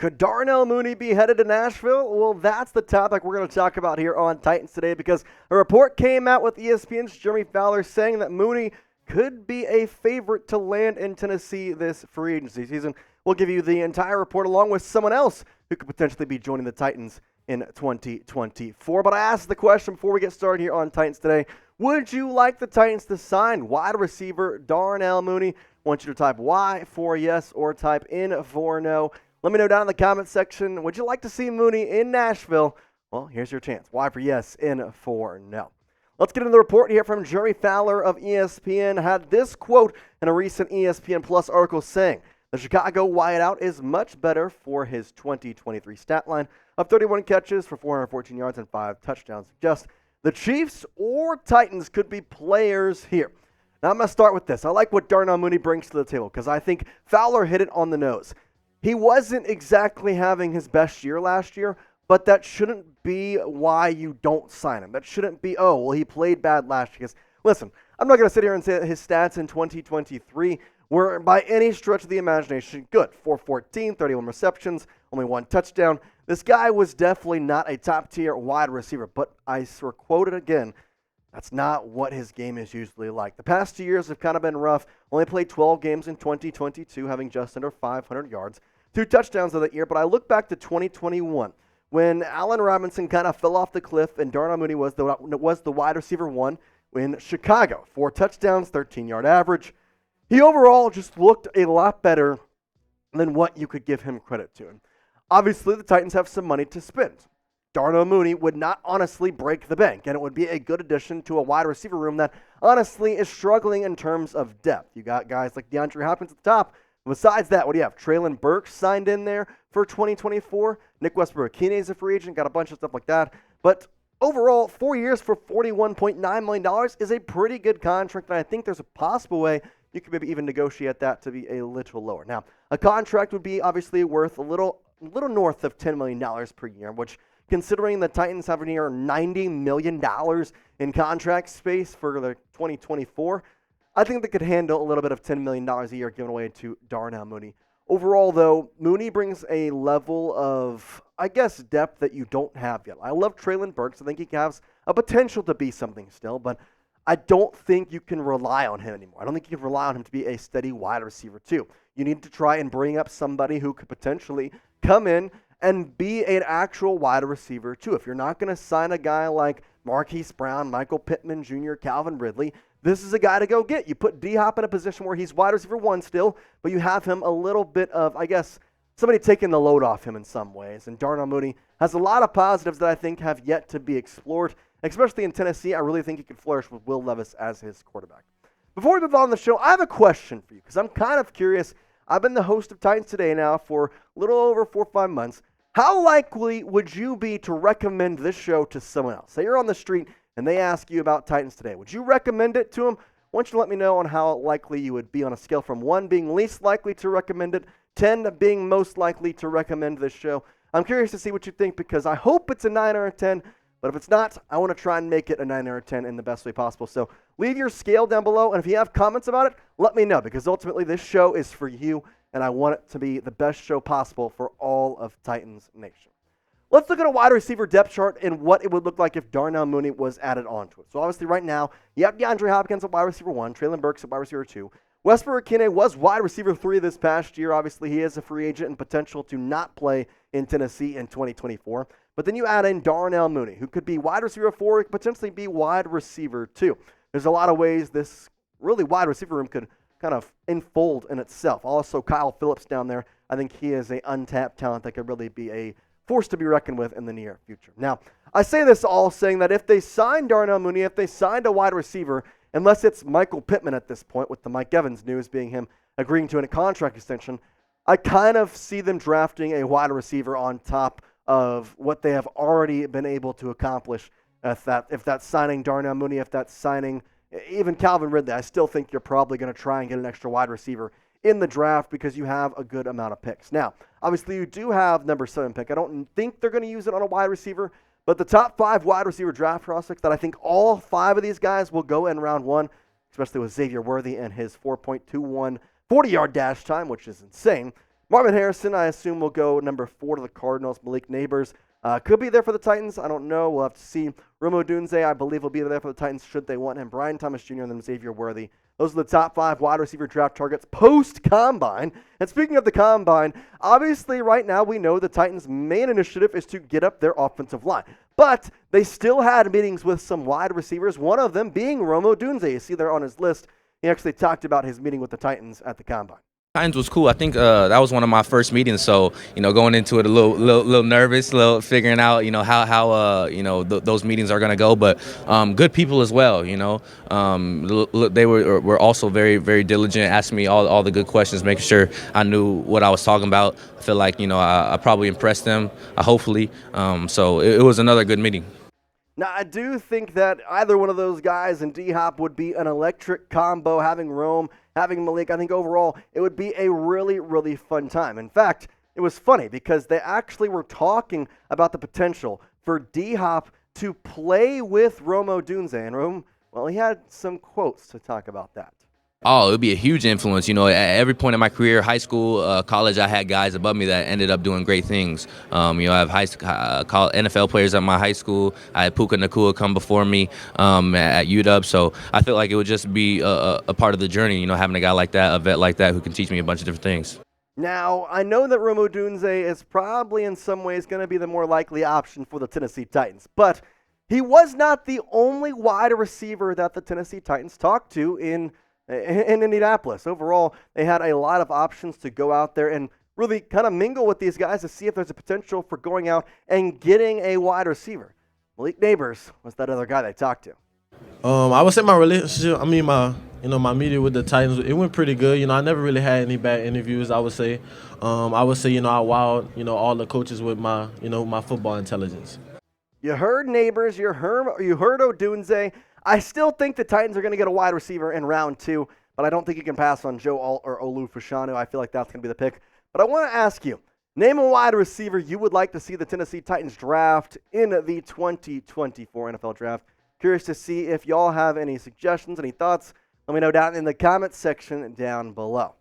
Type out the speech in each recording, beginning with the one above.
Could Darnell Mooney be headed to Nashville? Well, that's the topic we're going to talk about here on Titans today, because a report came out with ESPN's Jeremy Fowler saying that Mooney could be a favorite to land in Tennessee this free agency season. We'll give you the entire report along with someone else who could potentially be joining the Titans in 2024. But I asked the question before we get started here on Titans today: would you like the Titans to sign wide receiver Darnell Mooney? I want you to type Y for yes or type N for no. Let me know down in the comments section, would you like to see Mooney in Nashville? Well, here's your chance. Y for yes, N for no. Let's get into the report here from Jeremy Fowler of ESPN. Had this quote in a recent ESPN Plus article saying, the Chicago wideout is much better for his 2023 stat line of 31 catches for 414 yards and 5 touchdowns. Just the Chiefs or Titans could be players here. Now I'm going to start with this. I like what Darnell Mooney brings to the table because I think Fowler hit it on the nose. He wasn't exactly having his best year last year, but that shouldn't be why you don't sign him. That shouldn't be, oh, well, he played bad last year. Because, listen, I'm not going to sit here and say that his stats in 2023 were by any stretch of the imagination good. 414, 31 receptions, only 1 touchdown. This guy was definitely not a top-tier wide receiver, but I quoted again, that's not what his game is usually like. The past 2 years have kind of been rough. Only played 12 games in 2022, having just under 500 yards. 2 touchdowns of that year, but I look back to 2021 when Allen Robinson kind of fell off the cliff and Darnell Mooney was the wide receiver 1 in Chicago. 4 touchdowns, 13-yard average. He overall just looked a lot better than what you could give him credit to. Obviously, the Titans have some money to spend. Darnell Mooney would not honestly break the bank, and it would be a good addition to a wide receiver room that honestly is struggling in terms of depth. You got guys like DeAndre Hopkins at the top. Besides that, what do you have? Traylon Burks signed in there for 2024. Nick Westbrook-Ikhine is a free agent. Got a bunch of stuff like that. But overall, 4 years for $41.9 million is a pretty good contract, and I think there's a possible way you could maybe even negotiate that to be a little lower. Now, a contract would be obviously worth a little north of $10 million per year, which, considering the Titans have near $90 million in contract space for the 2024, I think they could handle a little bit of $10 million a year given away to Darnell Mooney. Overall, though, Mooney brings a level of, I guess, depth that you don't have yet. I love Traylon Burks. I think he has a potential to be something still, but I don't think you can rely on him anymore. I don't think you can rely on him to be a steady wide receiver, too. You need to try and bring up somebody who could potentially come in and be an actual wide receiver, too. If you're not going to sign a guy like Marquise Brown, Michael Pittman Jr., Calvin Ridley, this is a guy to go get. You put D-Hop in a position where he's wide receiver 1 still, but you have him a little bit of, I guess, somebody taking the load off him in some ways. And Darnell Mooney has a lot of positives that I think have yet to be explored, especially in Tennessee. I really think he could flourish with Will Levis as his quarterback. Before we move on the show, I have a question for you because I'm kind of curious. I've been the host of Titans Today now for a little over 4 or 5 months. How likely would you be to recommend this show to someone else? Say you're on the street and they ask you about Titans Today. Would you recommend it to them? I want you to let me know on how likely you would be on a scale from 1 being least likely to recommend it, 10 being most likely to recommend this show. I'm curious to see what you think because I hope it's a 9 or a 10, but if it's not, I want to try and make it a 9 or a 10 in the best way possible. So leave your scale down below, and if you have comments about it, let me know because ultimately this show is for you, and I want it to be the best show possible for all of Titans Nation. Let's look at a wide receiver depth chart and what it would look like if Darnell Mooney was added onto it. So obviously right now, you have DeAndre Hopkins at wide receiver 1, Traylon Burks at wide receiver 2. Westbrook-Ikhine was wide receiver 3 this past year. Obviously, he is a free agent and potential to not play in Tennessee in 2024. But then you add in Darnell Mooney, who could be wide receiver 4, could potentially be wide receiver 2. There's a lot of ways this really wide receiver room could kind of unfold in itself. Also, Kyle Phillips down there, I think he is an untapped talent that could really be a force to be reckoned with in the near future. Now, I say this all saying that if they sign Darnell Mooney, if they signed a wide receiver, unless it's Michael Pittman at this point, with the Mike Evans news being him agreeing to a contract extension, I kind of see them drafting a wide receiver on top of what they have already been able to accomplish. If that's signing Darnell Mooney, if that's signing even Calvin Ridley, I still think you're probably going to try and get an extra wide receiver in the draft because you have a good amount of picks. Now, obviously, you do have number 7 pick. I don't think they're going to use it on a wide receiver, but the top 5 wide receiver draft prospects that I think all 5 of these guys will go in round 1, especially with Xavier Worthy and his 4.21 40-yard dash time, which is insane. Marvin Harrison, I assume, will go number 4 to the Cardinals. Malik Nabers could be there for the Titans. I don't know. We'll have to see. Odunze, I believe, will be there for the Titans should they want him. Brian Thomas Jr. and then Xavier Worthy. Those are the top 5 wide receiver draft targets post-Combine. And speaking of the Combine, obviously right now we know the Titans' main initiative is to get up their offensive line. But they still had meetings with some wide receivers, one of them being Odunze. You see there on his list. He actually talked about his meeting with the Titans at the Combine. Titans was cool. I think that was one of my first meetings. So, going into it a little nervous, figuring out, how those meetings are going to go. But good people as well, They were also very, very diligent, asking me all the good questions, making sure I knew what I was talking about. I feel like, I probably impressed them, hopefully. So it was another good meeting. Now, I do think that either one of those guys and D-Hop would be an electric combo, having Rome, having Malik. I think overall it would be a really, really fun time. In fact, it was funny because they actually were talking about the potential for D-Hop to play with Rome Odunze. And Rome, well, he had some quotes to talk about that. Oh, it would be a huge influence. At every point in my career, high school, college, I had guys above me that ended up doing great things. I have NFL players at my high school. I had Puka Nacua come before me at UW. So I feel like it would just be a part of the journey, having a guy like that, a vet like that, who can teach me a bunch of different things. Now, I know that Rome Odunze is probably in some ways going to be the more likely option for the Tennessee Titans, but he was not the only wide receiver that the Tennessee Titans talked to in Indianapolis. Overall, they had a lot of options to go out there and really kind of mingle with these guys to see if there's a potential for going out and getting a wide receiver. Malik Nabers was that other guy they talked to. I would say my relationship, my meeting with the Titans, it went pretty good. I never really had any bad interviews, I would say. I wowed, all the coaches with my, my football intelligence. You heard Nabers, you heard Odunze. I still think the Titans are going to get a wide receiver in round 2, but I don't think you can pass on Joe Alt or Olu Fashanu. I feel like that's going to be the pick. But I want to ask you, name a wide receiver you would like to see the Tennessee Titans draft in the 2024 NFL Draft. Curious to see if y'all have any suggestions, any thoughts. Let me know down in the comments section down below.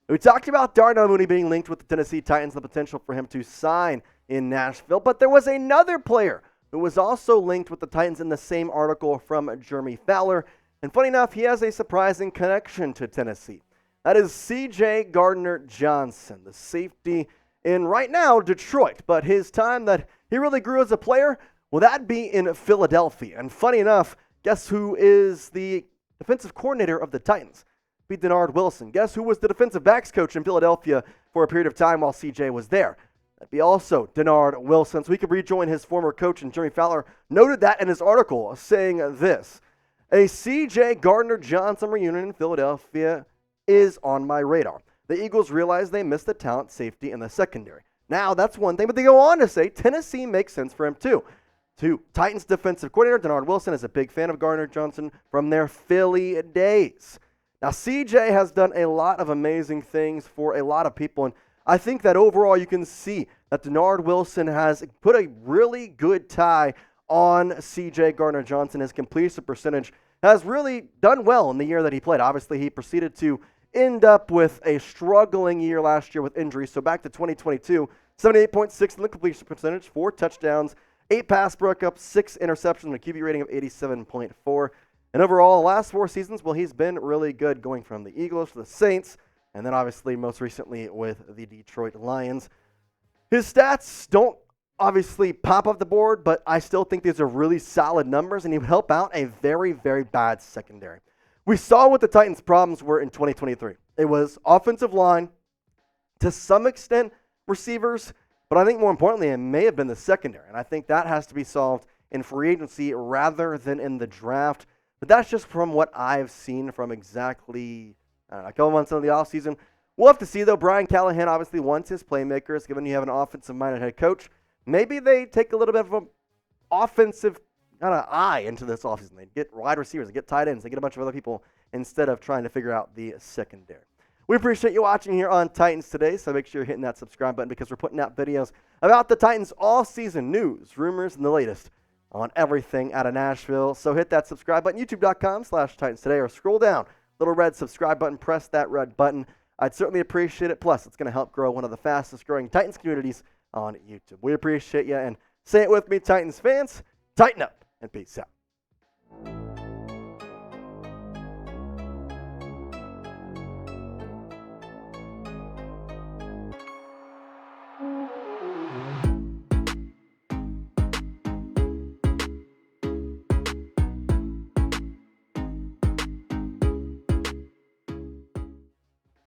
We talked about Darnell Mooney being linked with the Tennessee Titans, the potential for him to sign in Nashville, but there was another player who was also linked with the Titans in the same article from Jeremy Fowler. And funny enough, he has a surprising connection to Tennessee. That is C.J. Gardner-Johnson, the safety in right now Detroit. But his time that he really grew as a player, well, that'd be in Philadelphia. And funny enough, guess who is the defensive coordinator of the Titans? Be Denard Wilson. Guess who was the defensive backs coach in Philadelphia for a period of time while C.J. was there? That'd be also Denard Wilson. So he could rejoin his former coach, and Jeremy Fowler noted that in his article, saying this: a C.J. Gardner-Johnson reunion in Philadelphia is on my radar. The Eagles realize they missed the talent safety in the secondary. Now, that's one thing, but they go on to say Tennessee makes sense for him too. Titans defensive coordinator Denard Wilson is a big fan of Gardner-Johnson from their Philly days. Now, C.J. has done a lot of amazing things for a lot of people, and I think that overall you can see that Denard Wilson has put a really good tie on C.J. Gardner-Johnson. His completion percentage has really done well in the year that he played. Obviously, he proceeded to end up with a struggling year last year with injuries. So back to 2022, 78.6 in the completion percentage, 4 touchdowns, 8 pass breakups, 6 interceptions, and a QB rating of 87.4. And overall, the last 4 seasons, well, he's been really good, going from the Eagles to the Saints, and then obviously most recently with the Detroit Lions. His stats don't obviously pop up the board, but I still think these are really solid numbers, and he would help out a very, very bad secondary. We saw what the Titans' problems were in 2023. It was offensive line, to some extent receivers, but I think more importantly, it may have been the secondary, and I think that has to be solved in free agency rather than in the draft. But that's just from what I've seen from exactly a couple months into the offseason. We'll have to see, though. Brian Callahan obviously wants his playmakers, given you have an offensive-minded head coach. Maybe they take a little bit of an offensive kind of eye into this offseason. They get wide receivers, they get tight ends, they get a bunch of other people instead of trying to figure out the secondary. We appreciate you watching here on Titans Today, so make sure you're hitting that subscribe button because we're putting out videos about the Titans all season, news, rumors, and the latest on everything out of Nashville. So hit that subscribe button, youtube.com/Titans Today, or scroll down, little red subscribe button, press that red button. I'd certainly appreciate it. Plus, it's going to help grow one of the fastest growing Titans communities on YouTube. We appreciate you, and say it with me, Titans fans, tighten up and peace out.